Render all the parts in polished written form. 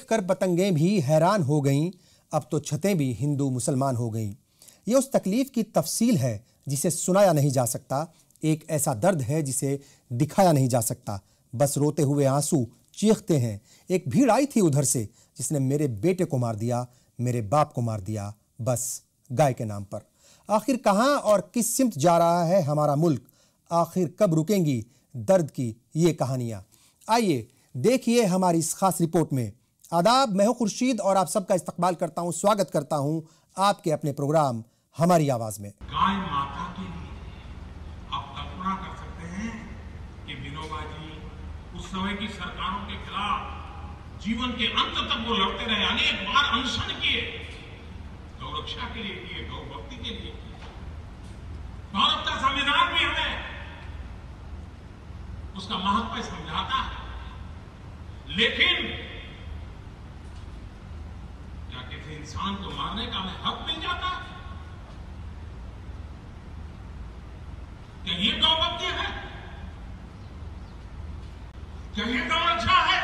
देखकर पतंगें भी हैरान हो गईं, अब तो छतें भी हिंदू मुसलमान हो गईं। ये उस तकलीफ की तफसील है जिसे सुनाया नहीं जा सकता, एक ऐसा दर्द है जिसे दिखाया नहीं जा सकता। बस रोते हुए आंसू चीखते हैं। एक भीड़ आई थी उधर से जिसने मेरे बेटे को मार दिया, मेरे बाप को मार दिया, बस गाय के नाम पर। आखिर कहां और किस सिमत जा रहा है हमारा मुल्क? आखिर कब रुकेंगी दर्द की ये कहानियां? आइए देखिए हमारी इस खास रिपोर्ट में। आदाब, मैं हूं खुर्शीद और आप सबका इस्तकबाल करता हूं, स्वागत करता हूं आपके अपने प्रोग्राम हमारी आवाज में। गाय माता के लिए आप कल्पना कर सकते हैं कि विनोबा जी उस समय की सरकारों के खिलाफ जीवन के अंत तक वो लड़ते रहे, अनेक बार अनशन किए, गौरक्षा के लिए किए, गौभक्ति के लिए किए। भारत का संविधान भी हमें उसका महत्व समझाता है, लेकिन क्या किसी इंसान को मारने का हमें हक मिल जाता है? क्या ये गौभक्ति है? क्या ये गौरक्षा है?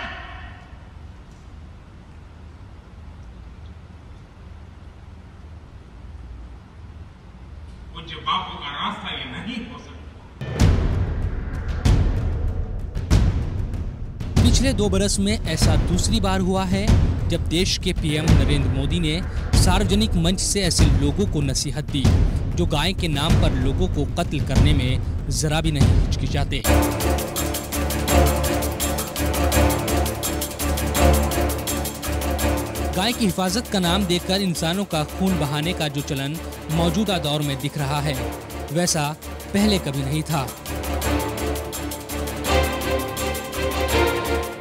पूज्य बापू का रास्ता ये नहीं हो सकता। पिछले 2 बरस में ऐसा दूसरी बार हुआ है जब देश के पीएम नरेंद्र मोदी ने सार्वजनिक मंच से ऐसे लोगों को नसीहत दी जो गाय के नाम पर लोगों को कत्ल करने में जरा भी नहीं हिचकिचाते। गाय की हिफाजत का नाम देकर इंसानों का खून बहाने का जो चलन मौजूदा दौर में दिख रहा है, वैसा पहले कभी नहीं था।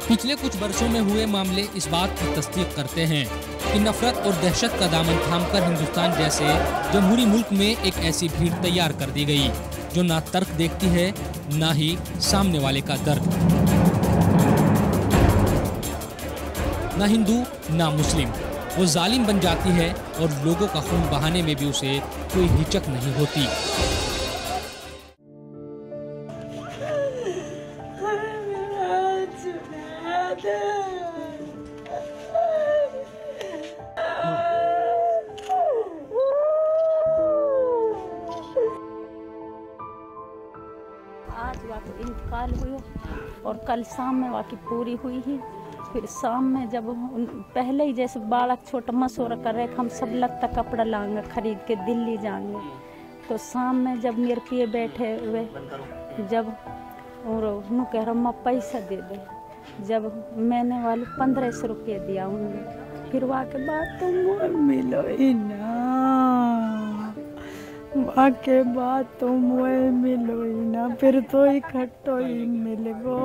पिछले कुछ वर्षों में हुए मामले इस बात की तस्दीक करते हैं कि नफरत और दहशत का दामन थामकर हिंदुस्तान जैसे जमहूरी मुल्क में एक ऐसी भीड़ तैयार कर दी गई जो ना तर्क देखती है, ना ही सामने वाले का दर्द। ना हिंदू ना मुस्लिम, वो जालिम बन जाती है और लोगों का खून बहाने में भी उसे कोई हिचक नहीं होती। आज वाक़ इंतकाल हुई और कल शाम में वाक़ पूरी हुई ही। फिर शाम में जब पहले ही जैसे बालक छोटा मशवरा कर रहे हम सब लगता कपड़ा लाएंगे खरीद के दिल्ली जाएंगे, तो शाम में जब मेरे पिए बैठे हुए जब और उन्होंने कह रहा मैं पैसा दे दे, जब मैंने वाले 1500 रुपये दिया उन्होंने, फिर वहाँ के बाद तुम मिलो ही ना, वहाँ के बाद तुम मिलो ही ना, फिर तो इकट्ठो ही मिलेगो।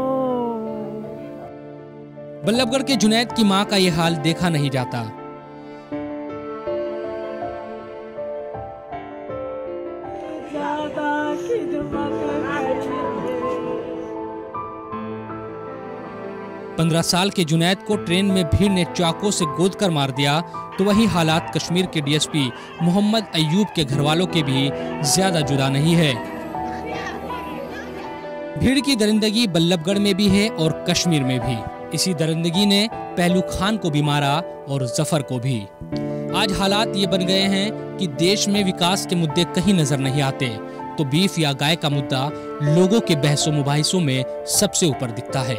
बल्लभगढ़ के जुनैद की मां का ये हाल देखा नहीं जाता। पंद्रह साल के जुनैद को ट्रेन में भीड़ ने चाकू से गोद कर मार दिया, तो वही हालात कश्मीर के डीएसपी मोहम्मद अयूब के घरवालों के भी ज्यादा जुदा नहीं है। भीड़ की दरिंदगी बल्लभगढ़ में भी है और कश्मीर में भी। इसी दरिंदगी ने पहलू खान को भी मारा और जफर को भी। आज हालात ये बन गए हैं कि देश में विकास के मुद्दे कहीं नजर नहीं आते, तो बीफ या गाय का मुद्दा लोगों के बहसों मुबाहिसों में सबसे ऊपर दिखता है।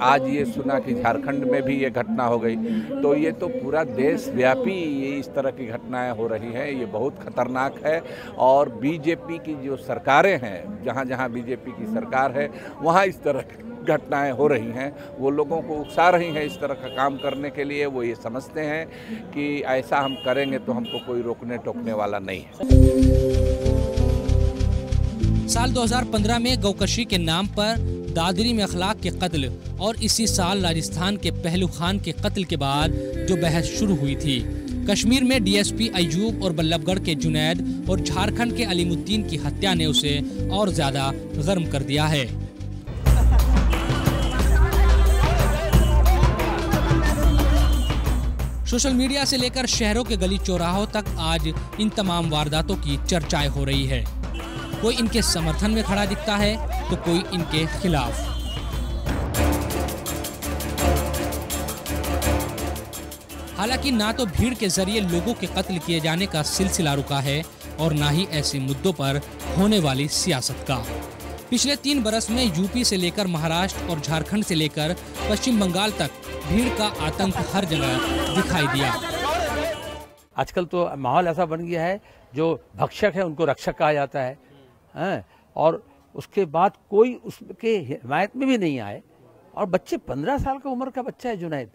आज ये सुना कि झारखंड में भी ये घटना हो गई, तो ये तो पूरा देश व्यापी ये इस तरह की घटनाएं हो रही हैं। ये बहुत खतरनाक है और बीजेपी की जो सरकारें हैं, जहाँ जहाँ बीजेपी की सरकार है वहाँ इस तरह की घटनाएं हो रही हैं। वो लोगों को उकसा रही हैं इस तरह का काम करने के लिए। वो ये समझते हैं कि ऐसा हम करेंगे तो हमको कोई रोकने टोकने वाला नहीं है। साल 2015 में गौकशी के नाम पर दादरी में अखलाक के कत्ल और इसी साल राजस्थान के पहलू खान के कत्ल के बाद जो बहस शुरू हुई थी, कश्मीर में डीएसपी अयूब और बल्लभगढ़ के जुनैद और झारखंड के अलीमुद्दीन की हत्या ने उसे और ज्यादा गर्म कर दिया है। सोशल मीडिया से लेकर शहरों के गली चौराहों तक आज इन तमाम वारदातों की चर्चाएं हो रही है। कोई इनके समर्थन में खड़ा दिखता है तो कोई इनके खिलाफ। हालांकि ना तो भीड़ के जरिए लोगों के कत्ल किए जाने का सिलसिला रुका है और ना ही ऐसे मुद्दों पर होने वाली सियासत का। पिछले 3 बरस में यूपी से लेकर महाराष्ट्र और झारखंड से लेकर पश्चिम बंगाल तक भीड़ का आतंक हर जगह दिखाई दिया। आजकल तो माहौल ऐसा बन गया है, जो भक्षक है उनको रक्षक कहा जाता है और उसके बाद कोई उसके हिमायत में भी नहीं आए। और बच्चे 15 साल का उम्र का बच्चा है जुनैद,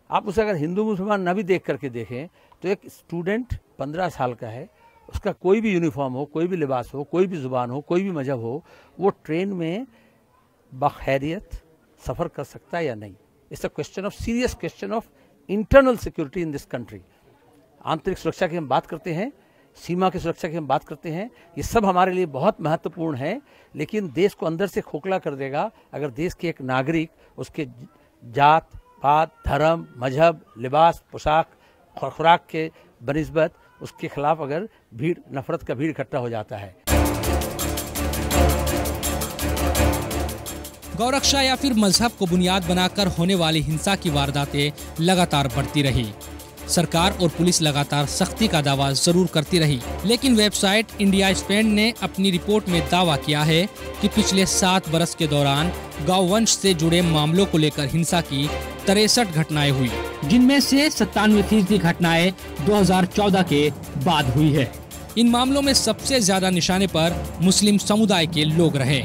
आप उसे अगर हिंदू मुसलमान ना भी देख करके देखें तो एक स्टूडेंट 15 साल का है, उसका कोई भी यूनिफॉर्म हो, कोई भी लिबास हो, कोई भी जुबान हो, कोई भी मजहब हो, वो ट्रेन में बखैरियत सफ़र कर सकता है या नहीं। It's a question of serious question of internal security in this country. आंतरिक सुरक्षा की हम बात करते हैं, सीमा की सुरक्षा की हम बात करते हैं, ये सब हमारे लिए बहुत महत्वपूर्ण है। लेकिन देश को अंदर से खोखला कर देगा अगर देश के एक नागरिक उसके जात पात, धर्म, मजहब, लिबास, पोशाक, खुराक के बनिस्बत उसके खिलाफ अगर भीड़, नफरत का भीड़ इकट्ठा हो जाता है। गौरक्षा या फिर मजहब को बुनियाद बनाकर होने वाली हिंसा की वारदातें लगातार बढ़ती रही। सरकार और पुलिस लगातार सख्ती का दावा जरूर करती रही, लेकिन वेबसाइट इंडिया स्पेंड ने अपनी रिपोर्ट में दावा किया है कि पिछले 7 बरस के दौरान गौवंश से जुड़े मामलों को लेकर हिंसा की 63 घटनाएं हुई, जिनमें से 97% घटनाएं 2014 के बाद हुई है। इन मामलों में सबसे ज्यादा निशाने पर मुस्लिम समुदाय के लोग रहे।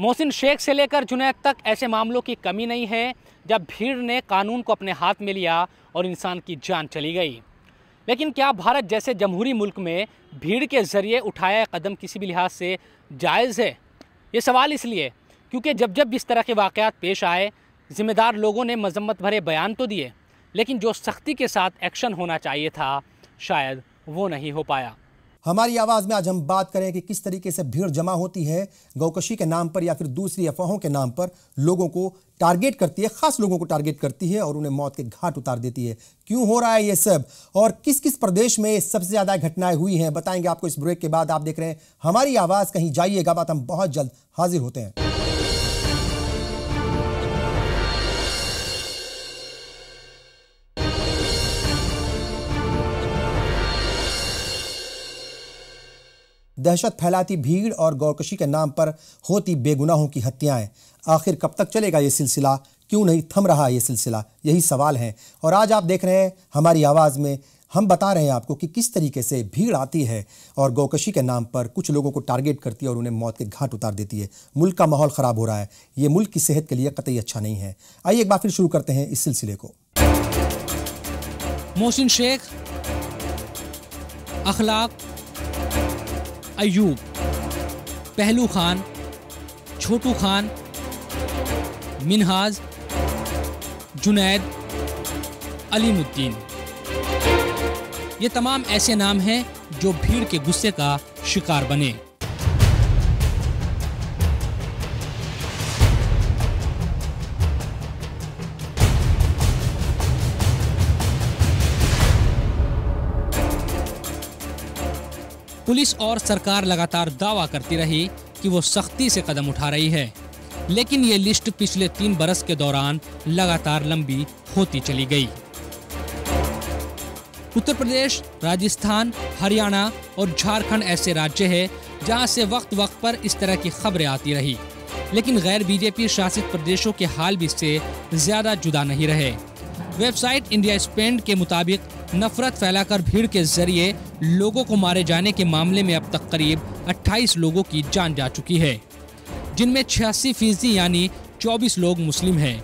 मोहसिन शेख से लेकर जुनैद तक ऐसे मामलों की कमी नहीं है जब भीड़ ने कानून को अपने हाथ में लिया और इंसान की जान चली गई। लेकिन क्या भारत जैसे जमहूरी मुल्क में भीड़ के जरिए उठाया कदम किसी भी लिहाज से जायज़ है? ये सवाल इसलिए क्योंकि जब जब इस तरह के वाक़यात पेश आए, जिम्मेदार लोगों ने मजम्मत भरे बयान तो दिए, लेकिन जो सख्ती के साथ एक्शन होना चाहिए था शायद वो नहीं हो पाया। हमारी आवाज में आज हम बात करें कि किस तरीके से भीड़ जमा होती है, गौकशी के नाम पर या फिर दूसरी अफवाहों के नाम पर लोगों को टारगेट करती है, खास लोगों को टारगेट करती है और उन्हें मौत के घाट उतार देती है। क्यों हो रहा है ये सब और किस किस प्रदेश में सबसे ज्यादा घटनाएं हुई हैं, बताएंगे आपको इस ब्रेक के बाद। आप देख रहे हैं हमारी आवाज, कहीं जाइएगा बात, हम बहुत जल्द हाजिर होते हैं। दहशत फैलाती भीड़ और गौरकशी के नाम पर होती बेगुनाहों की हत्याएं, आखिर कब तक चलेगा ये सिलसिला? क्यों नहीं थम रहा ये सिलसिला? यही सवाल है। और आज आप देख रहे हैं हमारी आवाज़ में हम बता रहे हैं आपको कि किस तरीके से भीड़ आती है और गौकशी के नाम पर कुछ लोगों को टारगेट करती है और उन्हें मौत के घाट उतार देती है। मुल्क का माहौल ख़राब हो रहा है, ये मुल्क की सेहत के लिए कतई अच्छा नहीं है। आइए एक बार फिर शुरू करते हैं इस सिलसिले को। मोहसिन शेख, अखलाक, अयूब, पहलू खान, छोटू खान, मिनहाज, जुनैद, अलीमुद्दीन, ये तमाम ऐसे नाम हैं जो भीड़ के गुस्से का शिकार बने। पुलिस और सरकार लगातार दावा करती रही कि वो सख्ती से कदम उठा रही है, लेकिन ये लिस्ट पिछले 3 बरस के दौरान लगातार लंबी होती चली गई। उत्तर प्रदेश, राजस्थान, हरियाणा और झारखंड ऐसे राज्य हैं जहां से वक्त वक्त पर इस तरह की खबरें आती रही, लेकिन गैर बीजेपी शासित प्रदेशों के हाल भी इससे ज्यादा जुदा नहीं रहे। वेबसाइट इंडिया स्पेंड के मुताबिक नफरत फैलाकर भीड़ के जरिए लोगों को मारे जाने के मामले में अब तक करीब 28 लोगों की जान जा चुकी है, जिनमें 86% यानी 24 लोग मुस्लिम हैं।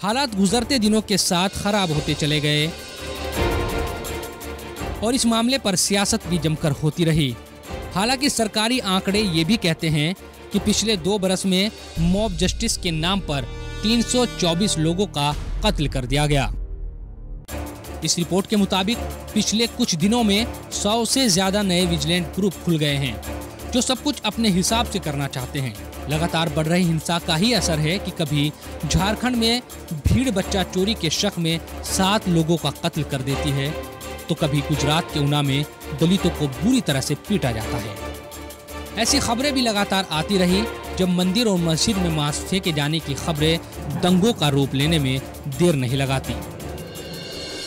हालात गुजरते दिनों के साथ खराब होते चले गए और इस मामले पर सियासत भी जमकर होती रही। हालांकि सरकारी आंकड़े ये भी कहते हैं कि पिछले 2 बरस में मॉब जस्टिस के नाम पर 324 लोगों का कत्ल कर दिया गया। इस रिपोर्ट के मुताबिक पिछले कुछ दिनों में 100 से ज्यादा नए विजिलेंट ग्रुप खुल गए हैं, जो सब कुछ अपने हिसाब से करना चाहते हैं। लगातार बढ़ रही हिंसा का ही असर है कि कभी झारखंड में भीड़ बच्चा चोरी के शक में 7 लोगों का कत्ल कर देती है, तो कभी गुजरात के ऊना में दलितों को बुरी तरह से पीटा जाता है। ऐसी खबरें भी लगातार आती रही जब मंदिर और मस्जिद में मांस फेंके जाने की खबरें दंगों का रूप लेने में देर नहीं लगाती।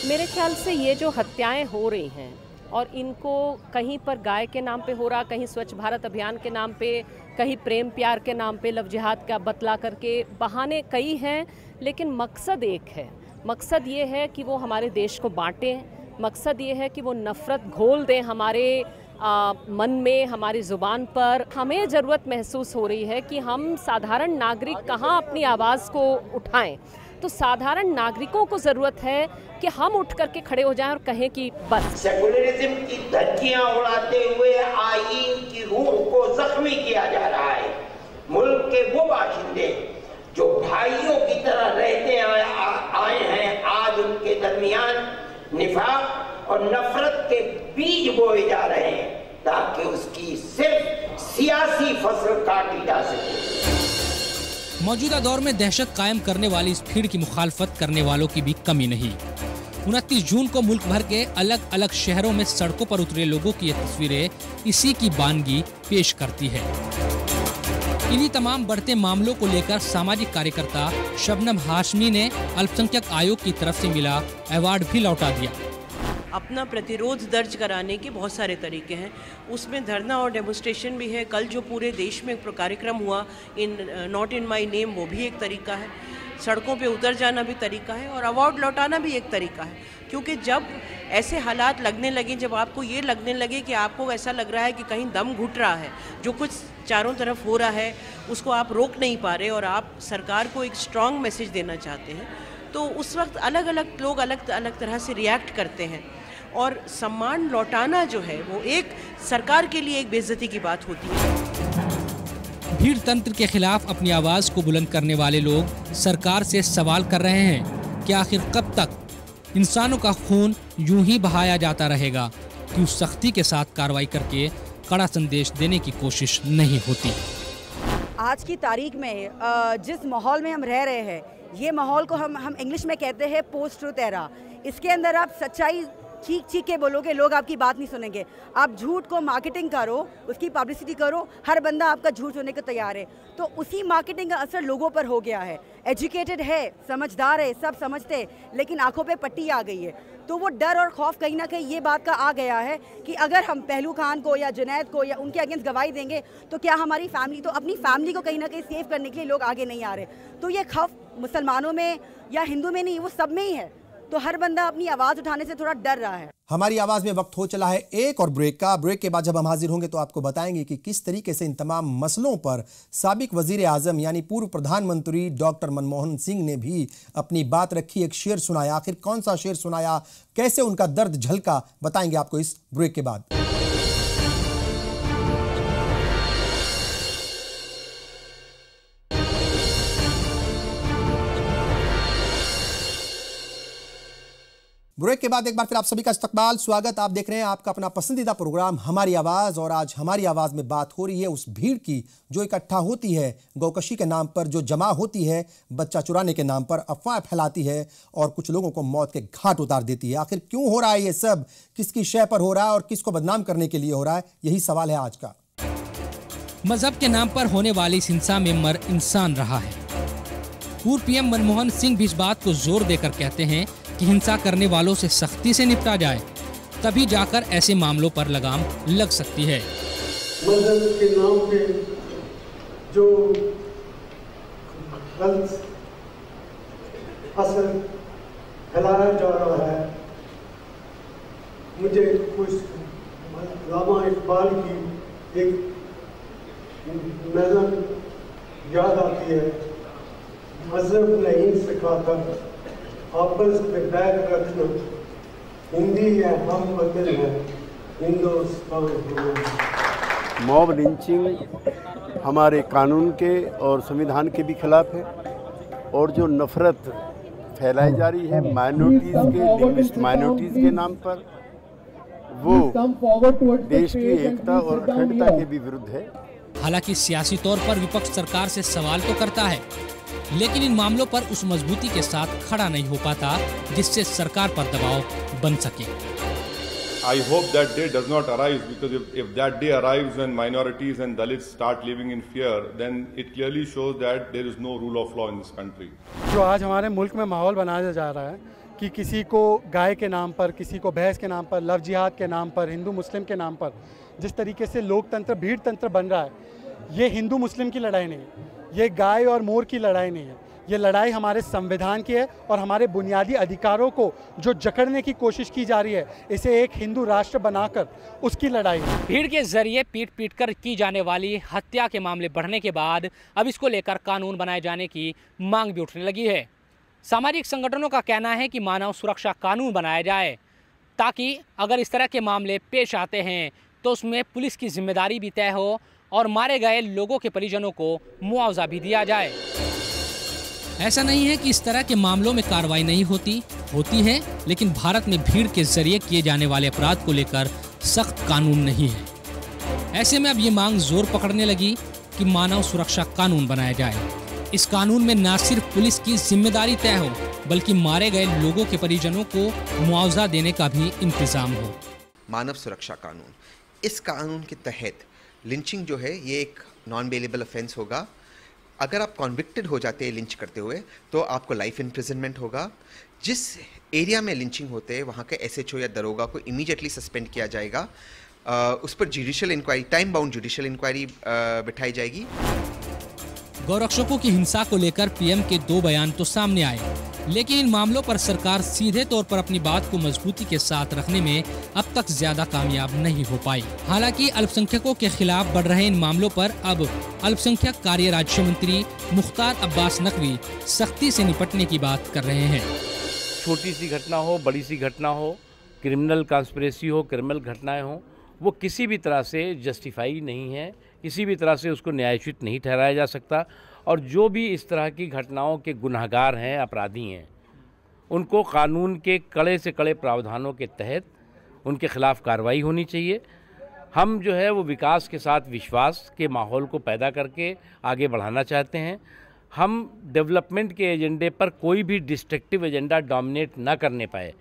मेरे ख्याल से ये जो हत्याएं हो रही हैं और इनको कहीं पर गाय के नाम पे हो रहा, कहीं स्वच्छ भारत अभियान के नाम पे, कहीं प्रेम प्यार के नाम पे लव जिहाद का बतला करके, बहाने कई हैं लेकिन मकसद एक है। मकसद ये है कि वो हमारे देश को बांटें, मकसद ये है कि वो नफ़रत घोल दें हमारे मन में, हमारी ज़ुबान पर। हमें ज़रूरत महसूस हो रही है कि हम साधारण नागरिक कहाँ अपनी आवाज़ को उठाएं। तो साधारण नागरिकों को ज़रूरत है कि हम उठ करके खड़े हो जाएं और कहें कि बस। सेकुलरिज्म की धज्जियां उड़ाते हुए आईन की रूह को जख्मी किया जा रहा है। मुल्क के वो बाशिंदे जो भाइयों की तरह रहते आए हैं, आज उनके दरमियान निफाक और नफरत के बीज बोए जा रहे हैं ताकि उसकी सिर्फ सियासी फसल काटी जा सके। मौजूदा दौर में दहशत कायम करने वाली इस भीड़ की मुखालफत करने वालों की भी कमी नहीं। 29 जून को मुल्क भर के अलग अलग शहरों में सड़कों पर उतरे लोगों की ये तस्वीरें इसी की बानगी पेश करती है। इन्हीं तमाम बढ़ते मामलों को लेकर सामाजिक कार्यकर्ता शबनम हाशमी ने अल्पसंख्यक आयोग की तरफ से मिला अवार्ड भी लौटा दिया। अपना प्रतिरोध दर्ज कराने के बहुत सारे तरीके हैं, उसमें धरना और डेमोन्स्ट्रेशन भी है। कल जो पूरे देश में कार्यक्रम हुआ नॉट इन माई नेम, वो भी एक तरीका है। सड़कों पे उतर जाना भी तरीका है और अवार्ड लौटाना भी एक तरीका है। क्योंकि जब ऐसे हालात लगने लगे, जब आपको ये लगने लगे कि आपको ऐसा लग रहा है कि कहीं दम घुट रहा है, जो कुछ चारों तरफ हो रहा है उसको आप रोक नहीं पा रहे और आप सरकार को एक स्ट्रॉन्ग मैसेज देना चाहते हैं, तो उस वक्त अलग अलग लोग अलग अलग तरह से रिएक्ट करते हैं। और सम्मान लौटाना जो है वो एक सरकार के लिए एक बेइज्जती की बात होती है। भीड़ तंत्र के खिलाफ अपनी आवाज को बुलंद करने वाले लोग सरकार से सवाल कर रहे हैं कि आखिर कब तक इंसानों का खून यूं ही बहाया जाता रहेगा, क्यों सख्ती के साथ कार्रवाई करके कड़ा संदेश देने की कोशिश नहीं होती। आज की तारीख में जिस माहौल में हम रह रहे हैं, ये माहौल को हम इंग्लिश में कहते हैं पोस्ट ट्रुथ एरा। इसके अंदर आप सच्चाई चीख चीख के बोलोगे, लोग आपकी बात नहीं सुनेंगे। आप झूठ को मार्केटिंग करो, उसकी पब्लिसिटी करो, हर बंदा आपका झूठ सुनने को तैयार है। तो उसी मार्केटिंग का असर लोगों पर हो गया है। एजुकेटेड है, समझदार है, सब समझते हैं, लेकिन आंखों पे पट्टी आ गई है। तो वो डर और खौफ कहीं ना कहीं ये बात का आ गया है कि अगर हम पहलू खान को या जुनैद को या उनके अगेंस्ट गवाही देंगे तो क्या हमारी फैमिली, तो अपनी फैमिली को कहीं ना कहीं सेव करने के लिए लोग आगे नहीं आ रहे। तो ये खौफ मुसलमानों में या हिंदू में नहीं, वो सब में ही है। तो हर बंदा अपनी आवाज उठाने से थोड़ा डर रहा है। हमारी आवाज में वक्त हो चला है एक और ब्रेक का। ब्रेक के बाद जब हम हाजिर होंगे तो आपको बताएंगे कि किस तरीके से इन तमाम मसलों पर साबिक वजीर आजम यानी पूर्व प्रधानमंत्री डॉक्टर मनमोहन सिंह ने भी अपनी बात रखी, एक शेर सुनाया। आखिर कौन सा शेर सुनाया, कैसे उनका दर्द झलका, बताएंगे आपको इस ब्रेक के बाद। ब्रेक के बाद एक बार फिर आप सभी का इस्तकबाल, स्वागत। आप देख रहे हैं आपका अपना पसंदीदा प्रोग्राम हमारी आवाज़, और आज हमारी आवाज़ में बात हो रही है उस भीड़ की जो इकट्ठा होती है गौकशी के नाम पर, जो जमा होती है बच्चा चुराने के नाम पर, अफवाह फैलाती है और कुछ लोगों को मौत के घाट उतार देती है। आखिर क्यों हो रहा है ये सब, किसकी शय पर हो रहा है और किसको बदनाम करने के लिए हो रहा है, यही सवाल है आज का। मजहब के नाम पर होने वाली इस हिंसा में मर इंसान रहा है। पूर्व पीएम मनमोहन सिंह भी इस बात को जोर देकर कहते हैं कि हिंसा करने वालों से सख्ती से निपटा जाए, तभी जाकर ऐसे मामलों पर लगाम लग सकती है। मजहब के नाम पे जो गलत असर फैलाया जा रहा है, मुझे कुछ अल्लामा इकबाल की एक नज़म याद आती है। मजहब नहीं सिखाता आपस में बैग रखना, हिंदी है हम वतन है हिंदुस्तान। मॉब लिंचिंग हमारे कानून के और संविधान के भी खिलाफ है, और जो नफरत फैलाई जा रही है लिंग्विस्ट माइनॉरिटीज़ के नाम पर, वो देश की एकता और अखंडता के भी विरुद्ध है। हालांकि सियासी तौर पर विपक्ष सरकार से सवाल तो करता है, लेकिन इन मामलों पर उस मजबूती के साथ खड़ा नहीं हो पाता जिससे सरकार पर दबाव बन सके। I hope that day does not arise, because if that day arrives when minorities and Dalits start living in fear, then it clearly shows that there is no rule of law in this country. जो आज हमारे मुल्क में माहौल बनाया जा रहा है कि किसी को गाय के नाम पर, किसी को भैंस के नाम पर, लव जिहाद के नाम पर, हिंदू मुस्लिम के नाम पर जिस तरीके से लोकतंत्र भीड़ तंत्र बन रहा है, ये हिंदू मुस्लिम की लड़ाई नहीं है, ये गाय और मोर की लड़ाई नहीं है, ये लड़ाई हमारे संविधान की है और हमारे बुनियादी अधिकारों को जो जकड़ने की कोशिश की जा रही है, इसे एक हिंदू राष्ट्र बनाकर उसकी लड़ाई है। भीड़ के जरिए पीट कर की जाने वाली हत्या के मामले बढ़ने के बाद अब इसको लेकर कानून बनाए जाने की मांग भी उठने लगी है। सामाजिक संगठनों का कहना है कि मानव सुरक्षा कानून बनाया जाए ताकि अगर इस तरह के मामले पेश आते हैं तो उसमें पुलिस की जिम्मेदारी भी तय हो और मारे गए लोगों के परिजनों को मुआवजा भी दिया जाए। ऐसा नहीं है कि इस तरह के मामलों में कार्रवाई नहीं होती है, लेकिन भारत में भीड़ के जरिए किए जाने वाले अपराध को लेकर सख्त कानून नहीं है। ऐसे में अब ये मांग जोर पकड़ने लगी कि मानव सुरक्षा कानून बनाया जाए। इस कानून में न सिर्फ पुलिस की जिम्मेदारी तय हो, बल्कि मारे गए लोगों के परिजनों को मुआवजा देने का भी इंतजाम हो। मानव सुरक्षा कानून, इस कानून के तहत लिंचिंग जो है ये एक नॉन बेलेबल ऑफेंस होगा। अगर आप कॉन्विक्टेड हो जाते हैं लिंच करते हुए तो आपको लाइफ इम्प्रिजनमेंट होगा। जिस एरिया में लिंचिंग होते हैं वहाँ के SHO या दरोगा को इमीडिएटली सस्पेंड किया जाएगा। उस पर judicial inquiry, time bound judicial inquiry बिठाई जाएगी। गौरक्षकों की हिंसा को लेकर पीएम के 2 बयान तो सामने आए, लेकिन इन मामलों पर सरकार सीधे तौर पर अपनी बात को मजबूती के साथ रखने में अब तक ज्यादा कामयाब नहीं हो पाई। हालांकि अल्पसंख्यकों के खिलाफ बढ़ रहे इन मामलों पर अब अल्पसंख्यक कार्य राज्य मंत्री मुख्तार अब्बास नकवी सख्ती से निपटने की बात कर रहे हैं। छोटी सी घटना हो, बड़ी सी घटना हो, क्रिमिनल कॉन्स्पिरेसी हो, क्रिमिनल घटनाएं हो, वो किसी भी तरह से जस्टिफाई नहीं है, किसी भी तरह से उसको न्यायोचित नहीं ठहराया जा सकता। और जो भी इस तरह की घटनाओं के गुनहगार हैं, अपराधी हैं, उनको कानून के कड़े से कड़े प्रावधानों के तहत उनके खिलाफ कार्रवाई होनी चाहिए। हम जो है वो विकास के साथ विश्वास के माहौल को पैदा करके आगे बढ़ाना चाहते हैं। हम डेवलपमेंट के एजेंडे पर कोई भी डिस्ट्रक्टिव एजेंडा डोमिनेट ना करने पाए,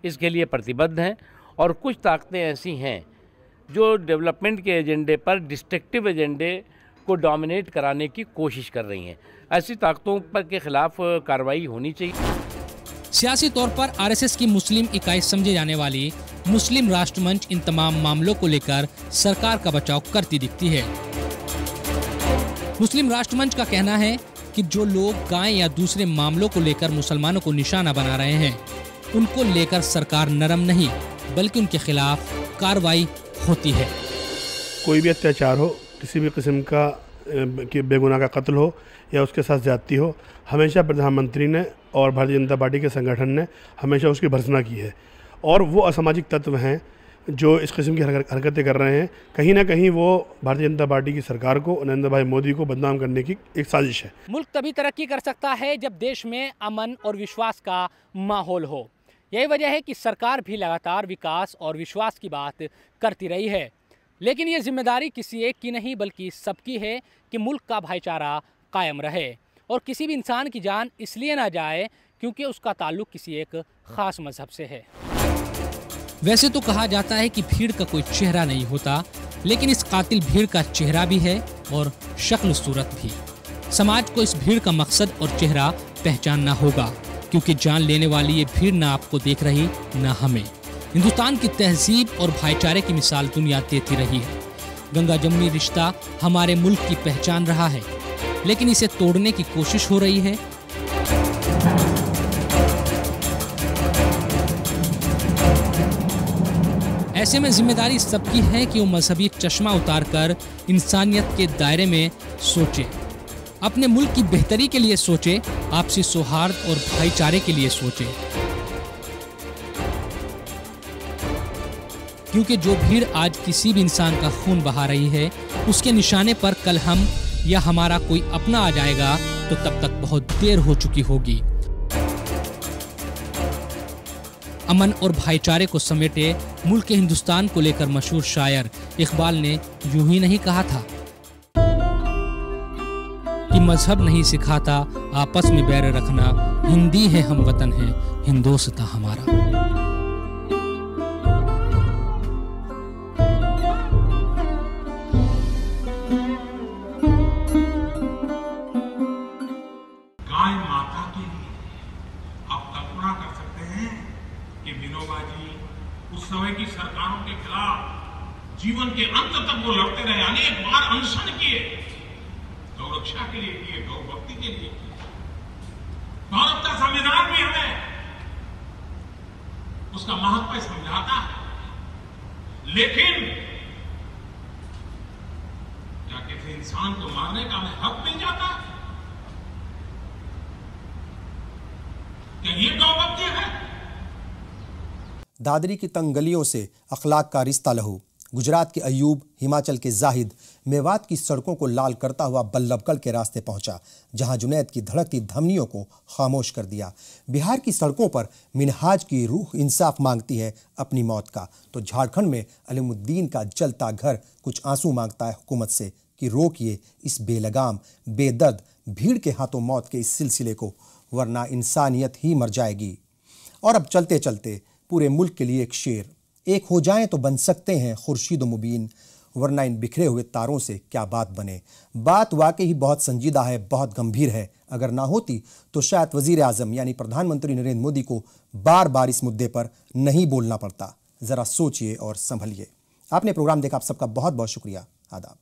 इसके लिए प्रतिबद्ध हैं। और कुछ ताकतें ऐसी हैं जो डेवलपमेंट के एजेंडे पर डिस्ट्रक्टिव एजेंडे को डोमिनेट कराने की कोशिश कर रही हैं। ऐसी ताकतों पर के खिलाफ कार्रवाई होनी चाहिए। सियासी तौर पर आरएसएस की मुस्लिम इकाई समझे जाने वाली मुस्लिम राष्ट्र मंच इन तमाम मामलों को लेकर सरकार का बचाव करती दिखती है। मुस्लिम राष्ट्र मंच का कहना है कि जो लोग गाय या दूसरे मामलों को लेकर मुसलमानों को निशाना बना रहे हैं, उनको लेकर सरकार नरम नहीं बल्कि उनके खिलाफ कार्रवाई होती है। कोई भी अत्याचार हो, किसी भी किस्म का कि बेगुनाह का कत्ल हो या उसके साथ ज्यादती हो, हमेशा प्रधानमंत्री ने और भारतीय जनता पार्टी के संगठन ने हमेशा उसकी भर्त्सना की है। और वो असामाजिक तत्व हैं जो इस किस्म की हरकतें कर रहे हैं, कहीं ना कहीं वो भारतीय जनता पार्टी की सरकार को, नरेंद्र भाई मोदी को बदनाम करने की एक साजिश है। मुल्क तभी तरक्की कर सकता है जब देश में अमन और विश्वास का माहौल हो। यही वजह है कि सरकार भी लगातार विकास और विश्वास की बात करती रही है, लेकिन ये जिम्मेदारी किसी एक की नहीं बल्कि सबकी है कि मुल्क का भाईचारा कायम रहे और किसी भी इंसान की जान इसलिए ना जाए क्योंकि उसका ताल्लुक किसी एक ख़ास मजहब से है। वैसे तो कहा जाता है कि भीड़ का कोई चेहरा नहीं होता, लेकिन इस कातिल भीड़ का चेहरा भी है और शक्ल सूरत भी। समाज को इस भीड़ का मकसद और चेहरा पहचानना होगा, क्योंकि जान लेने वाली ये भीड़ ना आपको देख रही ना हमें। हिंदुस्तान की तहजीब और भाईचारे की मिसाल दुनिया देती रही है। गंगा जमुनी रिश्ता हमारे मुल्क की पहचान रहा है, लेकिन इसे तोड़ने की कोशिश हो रही है। ऐसे में जिम्मेदारी सबकी है कि वो मजहबी चश्मा उतारकर इंसानियत के दायरे में सोचे, अपने मुल्क की बेहतरी के लिए सोचे, आपसी सौहार्द और भाईचारे के लिए सोचे। क्योंकि जो भीड़ आज किसी भी इंसान का खून बहा रही है, उसके निशाने पर कल हम या हमारा कोई अपना आ जाएगा तो तब तक बहुत देर हो चुकी होगी। अमन और भाईचारे को समेटे मुल्क के हिंदुस्तान को लेकर मशहूर शायर इकबाल ने यूं ही नहीं कहा था कि मजहब नहीं सिखाता आपस में बैर रखना, हिंदी है हम वतन है हिंदोस्तां हमारा। गाय माता के लिए आप कल्पना कर सकते हैं वो लड़ते रहे, अनेक बार अनशन किए, गौ रक्षा के लिए किए, गौ भक्ति के लिए किए। भारत का संविधान भी हमें उसका महत्व समझाता है, लेकिन क्या किसी इंसान को मारने का हमें हक मिल जाता है? क्या ये गौ भक्ति है? दादरी की तंग गलियों से अखलाक का रिश्ता लहू, गुजरात के अयूब, हिमाचल के जाहिद, मेवात की सड़कों को लाल करता हुआ बल्लभगढ़ के रास्ते पहुंचा, जहां जुनैद की धड़कती धमनियों को खामोश कर दिया। बिहार की सड़कों पर मिनहाज की रूह इंसाफ मांगती है अपनी मौत का, तो झारखंड में अलीमुद्दीन का जलता घर कुछ आंसू मांगता है हुकूमत से कि रोकिए इस बेलगाम, बेदर्द भीड़ के हाथों मौत के इस सिलसिले को, वरना इंसानियत ही मर जाएगी। और अब चलते चलते पूरे मुल्क के लिए एक शेर, एक हो जाएं तो बन सकते हैं खुर्शीद मुबीन, वरना इन बिखरे हुए तारों से क्या बात बने। बात वाकई ही बहुत संजीदा है, बहुत गंभीर है। अगर ना होती तो शायद वजीर आजम यानी प्रधानमंत्री नरेंद्र मोदी को बार बार इस मुद्दे पर नहीं बोलना पड़ता। जरा सोचिए और संभलिए। आपने प्रोग्राम देखा, आप सबका बहुत बहुत शुक्रिया। आदाब।